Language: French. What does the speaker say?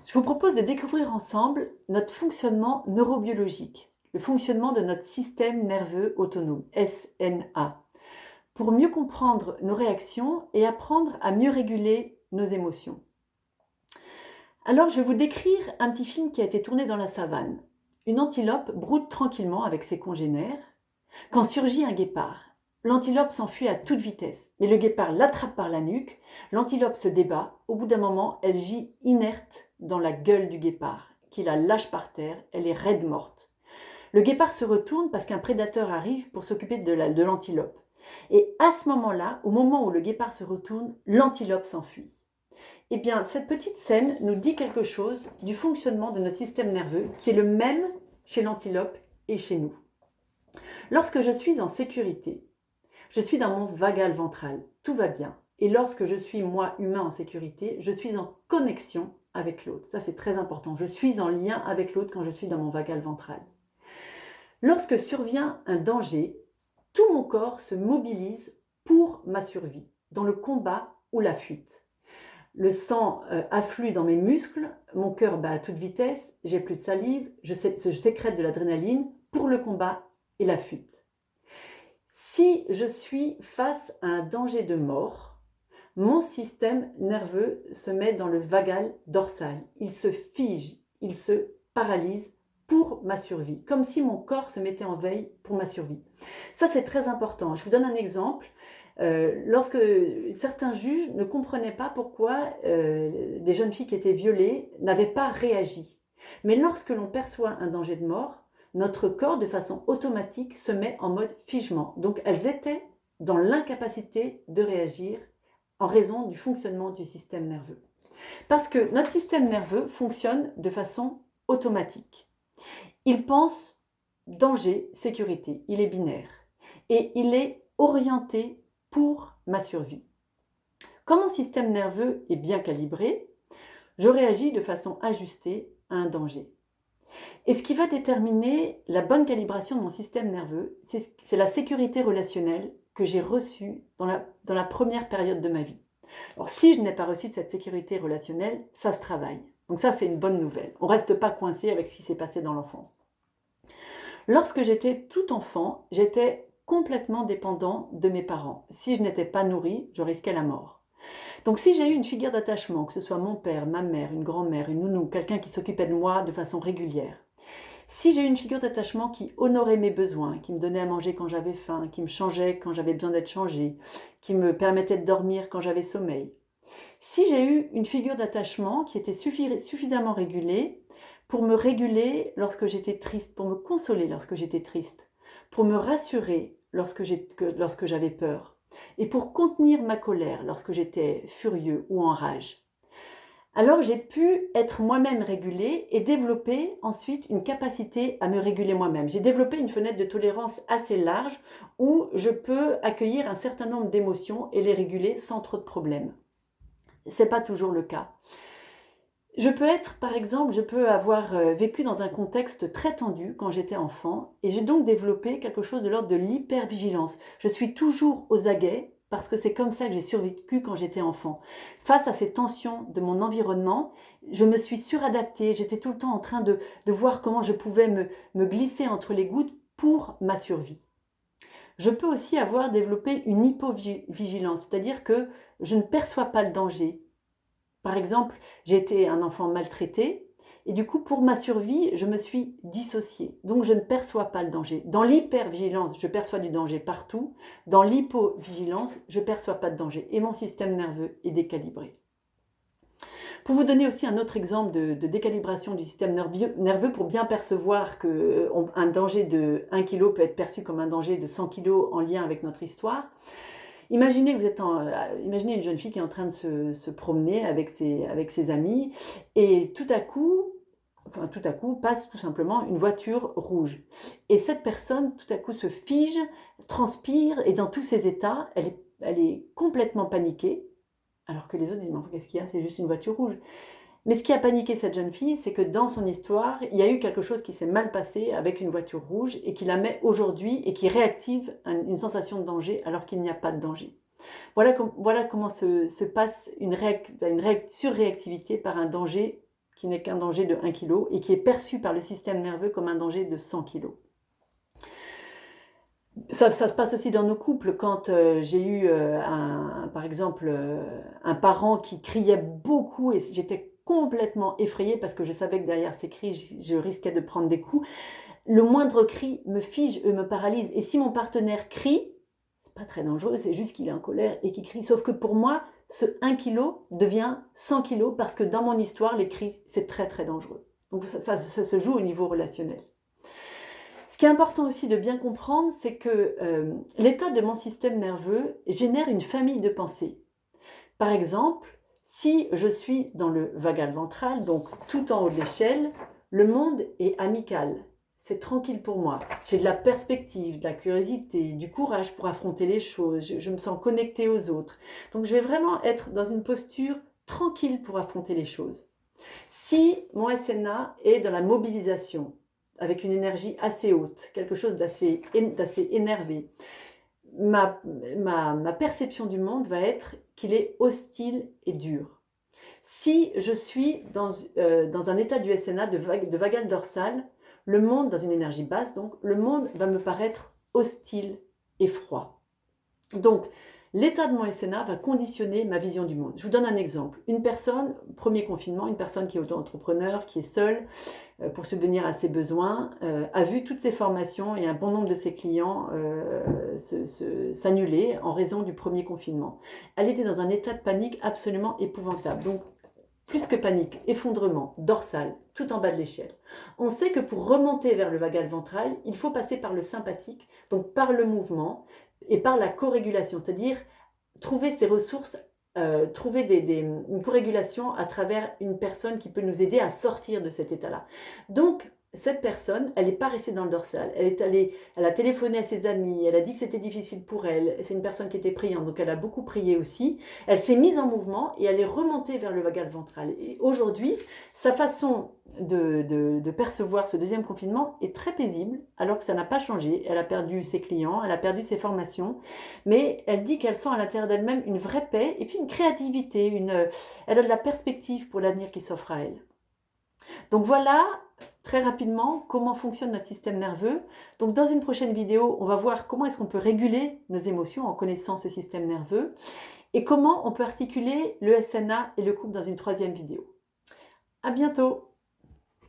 Je vous propose de découvrir ensemble notre fonctionnement neurobiologique, le fonctionnement de notre système nerveux autonome, SNA, pour mieux comprendre nos réactions et apprendre à mieux réguler nos émotions. Alors, je vais vous décrire un petit film qui a été tourné dans la savane. Une antilope broute tranquillement avec ses congénères quand surgit un guépard. L'antilope s'enfuit à toute vitesse, mais le guépard l'attrape par la nuque. L'antilope se débat. Au bout d'un moment, elle gît inerte dans la gueule du guépard, qui la lâche par terre. Elle est raide morte. Le guépard se retourne parce qu'un prédateur arrive pour s'occuper de l'antilope. Et à ce moment-là, au moment où le guépard se retourne, l'antilope s'enfuit. Eh bien, cette petite scène nous dit quelque chose du fonctionnement de notre système nerveux, qui est le même chez l'antilope et chez nous. Lorsque je suis en sécurité, je suis dans mon vagal ventral, tout va bien. Et lorsque je suis, moi, humain en sécurité, je suis en connexion avec l'autre. Ça, c'est très important. Je suis en lien avec l'autre quand je suis dans mon vagal ventral. Lorsque survient un danger, tout mon corps se mobilise pour ma survie, dans le combat ou la fuite. Le sang afflue dans mes muscles, mon cœur bat à toute vitesse, j'ai plus de salive, je sécrète de l'adrénaline pour le combat et la fuite. Si je suis face à un danger de mort, mon système nerveux se met dans le vagal dorsal. Il se fige, il se paralyse pour ma survie, comme si mon corps se mettait en veille pour ma survie. Ça, c'est très important. Je vous donne un exemple. Lorsque certains juges ne comprenaient pas pourquoi des jeunes filles qui étaient violées n'avaient pas réagi. Mais lorsque l'on perçoit un danger de mort, notre corps, de façon automatique, se met en mode figement. Donc, elles étaient dans l'incapacité de réagir en raison du fonctionnement du système nerveux. Parce que notre système nerveux fonctionne de façon automatique. Il pense danger, sécurité. Il est binaire. Et il est orienté pour ma survie. Comme mon système nerveux est bien calibré, je réagis de façon ajustée à un danger. Et ce qui va déterminer la bonne calibration de mon système nerveux, c'est la sécurité relationnelle que j'ai reçue dans la première période de ma vie. Alors si je n'ai pas reçu de cette sécurité relationnelle, ça se travaille. Donc ça, c'est une bonne nouvelle. On ne reste pas coincé avec ce qui s'est passé dans l'enfance. Lorsque j'étais tout enfant, j'étais complètement dépendant de mes parents. Si je n'étais pas nourrie, je risquais la mort. Donc si j'ai eu une figure d'attachement, que ce soit mon père, ma mère, une grand-mère, une nounou, quelqu'un qui s'occupait de moi de façon régulière, si j'ai eu une figure d'attachement qui honorait mes besoins, qui me donnait à manger quand j'avais faim, qui me changeait quand j'avais besoin d'être changée, qui me permettait de dormir quand j'avais sommeil, si j'ai eu une figure d'attachement qui était suffisamment régulée pour me réguler lorsque j'étais triste, pour me consoler lorsque j'étais triste, pour me rassurer lorsque j'avais peur, et pour contenir ma colère lorsque j'étais furieux ou en rage. Alors j'ai pu être moi-même régulée et développer ensuite une capacité à me réguler moi-même. J'ai développé une fenêtre de tolérance assez large où je peux accueillir un certain nombre d'émotions et les réguler sans trop de problèmes. Ce n'est pas toujours le cas. Je peux avoir vécu dans un contexte très tendu quand j'étais enfant et j'ai donc développé quelque chose de l'ordre de l'hypervigilance. Je suis toujours aux aguets parce que c'est comme ça que j'ai survécu quand j'étais enfant. Face à ces tensions de mon environnement, je me suis suradaptée, j'étais tout le temps en train de voir comment je pouvais me glisser entre les gouttes pour ma survie. Je peux aussi avoir développé une hypovigilance, c'est-à-dire que je ne perçois pas le danger. Par exemple, j'ai été un enfant maltraité et du coup, pour ma survie, je me suis dissociée. Donc, je ne perçois pas le danger. Dans l'hypervigilance, je perçois du danger partout. Dans l'hypovigilance, je ne perçois pas de danger et mon système nerveux est décalibré. Pour vous donner aussi un autre exemple de décalibration du système nerveux pour bien percevoir qu'un danger de 1 kg peut être perçu comme un danger de 100 kg en lien avec notre histoire. Imaginez imaginez une jeune fille qui est en train de se promener avec ses amis et tout à coup passe tout simplement une voiture rouge. Et cette personne tout à coup se fige, transpire et dans tous ses états, elle est complètement paniquée. Alors que les autres disent, mais enfin, qu'est-ce qu'il y a? C'est juste une voiture rouge. Mais ce qui a paniqué cette jeune fille, c'est que dans son histoire, il y a eu quelque chose qui s'est mal passé avec une voiture rouge et qui la met aujourd'hui et qui réactive une sensation de danger alors qu'il n'y a pas de danger. Voilà comment se passe une surréactivité par un danger qui n'est qu'un danger de 1 kg et qui est perçu par le système nerveux comme un danger de 100 kg. Ça se passe aussi dans nos couples. Quand j'ai eu, par exemple, un parent qui criait beaucoup et j'étais complètement effrayée parce que je savais que derrière ces cris, je risquais de prendre des coups. Le moindre cri me fige et me paralyse. Et si mon partenaire crie, c'est pas très dangereux, c'est juste qu'il est en colère et qu'il crie. Sauf que pour moi, ce 1 kg devient 100 kg parce que dans mon histoire, les cris, c'est très très dangereux. Donc ça se joue au niveau relationnel. Ce qui est important aussi de bien comprendre, c'est que l'état de mon système nerveux génère une famille de pensées. Par exemple, si je suis dans le vagal ventral, donc tout en haut de l'échelle, le monde est amical. C'est tranquille pour moi. J'ai de la perspective, de la curiosité, du courage pour affronter les choses. Je me sens connectée aux autres. Donc je vais vraiment être dans une posture tranquille pour affronter les choses. Si mon SNA est dans la mobilisation, avec une énergie assez haute, quelque chose d'assez énervé, ma perception du monde va être qu'il est hostile et dur. Si je suis dans un état du SNA de vagal dorsal, le monde, dans une énergie basse, donc le monde va me paraître hostile et froid. Donc, l'état de mon SNA va conditionner ma vision du monde. Je vous donne un exemple. Une personne, premier confinement, une personne qui est auto-entrepreneur, qui est seule, pour subvenir à ses besoins, a vu toutes ses formations et un bon nombre de ses clients s'annuler en raison du premier confinement. Elle était dans un état de panique absolument épouvantable. Donc, plus que panique, effondrement, dorsal, tout en bas de l'échelle. On sait que pour remonter vers le vagal ventral, il faut passer par le sympathique, donc par le mouvement et par la corrégulation, c'est-à-dire trouver ses ressources, trouver une corrégulation à travers une personne qui peut nous aider à sortir de cet état-là. Donc, cette personne, elle n'est pas restée dans le dorsal, elle a téléphoné à ses amis, elle a dit que c'était difficile pour elle, c'est une personne qui était priante, donc elle a beaucoup prié aussi, elle s'est mise en mouvement et elle est remontée vers le vagal ventral. Et aujourd'hui, sa façon de percevoir ce deuxième confinement est très paisible, alors que ça n'a pas changé. Elle a perdu ses clients, elle a perdu ses formations, mais elle dit qu'elle sent à l'intérieur d'elle-même une vraie paix et puis une créativité, elle a de la perspective pour l'avenir qui s'offre à elle. Donc voilà, très rapidement, comment fonctionne notre système nerveux. Donc dans une prochaine vidéo, on va voir comment est-ce qu'on peut réguler nos émotions en connaissant ce système nerveux et comment on peut articuler le SNA et le couple dans une troisième vidéo. À bientôt!